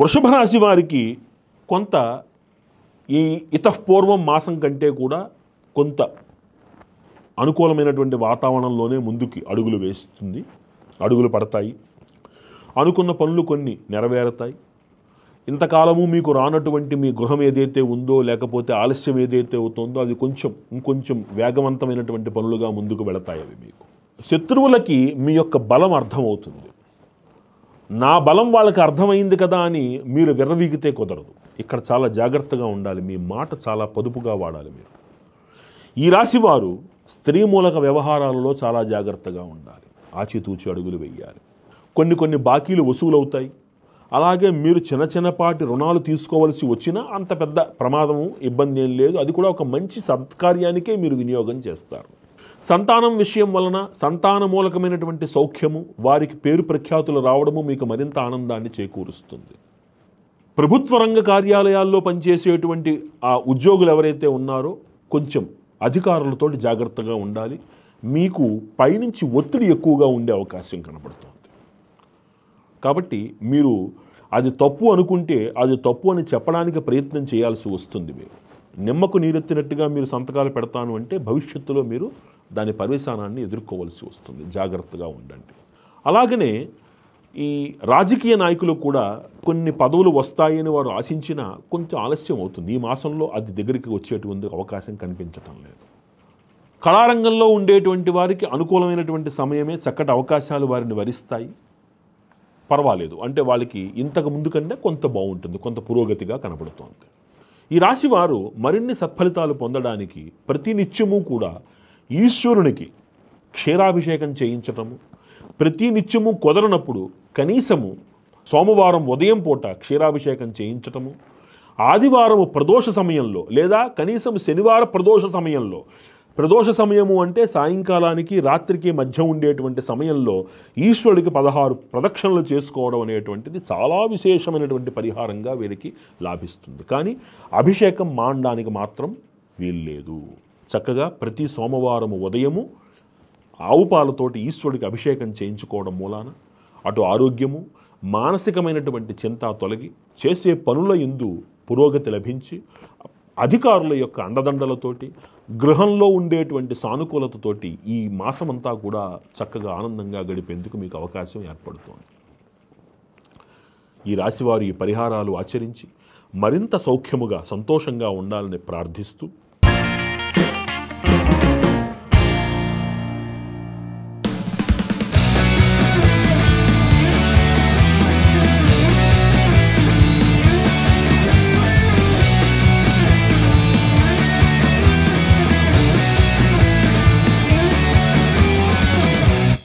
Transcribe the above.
వృషభ రాశి వారికి కొంత ఈ ఇతఃపూర్వం మాసం కంటే కూడా కొంత అనుకూలమైనటువంటి వాతావరణంలోనే ముందుకి అడుగులు పడతాయి. అనుకున్న పనులు కొన్ని నెరవేరుతాయి. ఇంతకాలము మీకు రానటువంటి మీ గృహం ఏదైతే ఉందో, లేకపోతే ఆలస్యం ఏదైతే అవుతుందో అది ఇంకొంచెం వేగవంతమైనటువంటి పనులుగా ముందుకు వెళతాయి. అవి మీకు శత్రువులకి మీ యొక్క బలం అర్థమవుతుంది. నా బలం వాళ్ళకి అర్థమైంది కదా అని మీరు విర్రవీగితే కుదరదు. ఇక్కడ చాలా జాగ్రత్తగా ఉండాలి. మీ మాట చాలా పొదుపుగా వాడాలి. మీరు ఈ రాశి వారు స్త్రీ మూలక వ్యవహారాలలో చాలా జాగ్రత్తగా ఉండాలి. ఆచితూచి అడుగులు వేయాలి. కొన్ని బాకీలు వసూలవుతాయి. అలాగే మీరు చిన్నపాటి రుణాలు తీసుకోవాల్సి వచ్చినా అంత పెద్ద ప్రమాదము ఇబ్బంది ఏం లేదు. అది కూడా ఒక మంచి సత్కార్యానికే మీరు వినియోగం చేస్తారు. సంతానం విషయం వలన సంతాన మూలకమైనటువంటి సౌఖ్యము, వారికి పేరు ప్రఖ్యాతులు రావడము మీకు మరింత ఆనందాన్ని చేకూరుస్తుంది. ప్రభుత్వ రంగ కార్యాలయాల్లో పనిచేసేటువంటి ఆ ఉద్యోగులు ఎవరైతే ఉన్నారో కొంచెం అధికారులతో జాగ్రత్తగా ఉండాలి. మీకు పైనుంచి ఒత్తిడి ఎక్కువగా ఉండే అవకాశం కనబడుతుంది. కాబట్టి మీరు అది తప్పు అనుకుంటే అది తప్పు అని చెప్పడానికి ప్రయత్నం చేయాల్సి వస్తుంది. మీరు నిమ్మకు నీరెత్తినట్టుగా మీరు సంతకాలు పెడతాను అంటే భవిష్యత్తులో మీరు దాని పర్యవసానాన్ని ఎదుర్కోవాల్సి వస్తుంది. జాగ్రత్తగా ఉండండి. అలాగనే ఈ రాజకీయ నాయకులు కూడా కొన్ని పదవులు వస్తాయని వారు ఆశించినా కొంచెం ఆలస్యం అవుతుంది. ఈ మాసంలో అది దగ్గరికి వచ్చేటువంటి అవకాశం కనిపించటం లేదు. కళారంగంలో ఉండేటువంటి వారికి అనుకూలమైనటువంటి సమయమే, చక్కటి అవకాశాలు వారిని వరిస్తాయి. పర్వాలేదు, అంటే వాళ్ళకి ఇంతకు ముందు కంటే కొంత బాగుంటుంది, కొంత పురోగతిగా కనబడుతోంది. ఈ రాశి వారు మరిన్ని సత్ఫలితాలు పొందడానికి ప్రతినిత్యము కూడా ఈశ్వరునికి క్షీరాభిషేకం చేయించటము, ప్రతినిత్యము కుదరనప్పుడు కనీసము సోమవారం ఉదయం పూట క్షీరాభిషేకం చేయించటము, ఆదివారము ప్రదోష సమయంలో లేదా కనీసం శనివారం ప్రదోష సమయము అంటే సాయంకాలానికి రాత్రికి మధ్య ఉండేటువంటి సమయంలో ఈశ్వరుడికి 16 ప్రదక్షిణలు చేసుకోవడం అనేటువంటిది చాలా విశేషమైనటువంటి పరిహారంగా వీరికి లాభిస్తుంది. కానీ అభిషేకం మానడానికి మాత్రం వీల్లేదు. చక్కగా ప్రతి సోమవారము ఉదయము ఆవు పాలతోటి ఈశ్వరుడికి అభిషేకం చేయించుకోవడం మూలాన అటు ఆరోగ్యము, మానసికమైనటువంటి చింత తొలగి చేసే పనుల యందు పురోగతి లభించి అధికారుల యొక్క అండదండలతోటి, గృహంలో ఉండేటువంటి సానుకూలతతోటి ఈ మాసమంతా కూడా చక్కగా ఆనందంగా గడిపేందుకు మీకు అవకాశం ఏర్పడుతోంది. ఈ రాశివారు ఈ పరిహారాలు ఆచరించి మరింత సౌఖ్యముగా సంతోషంగా ఉండాలని ప్రార్థిస్తూ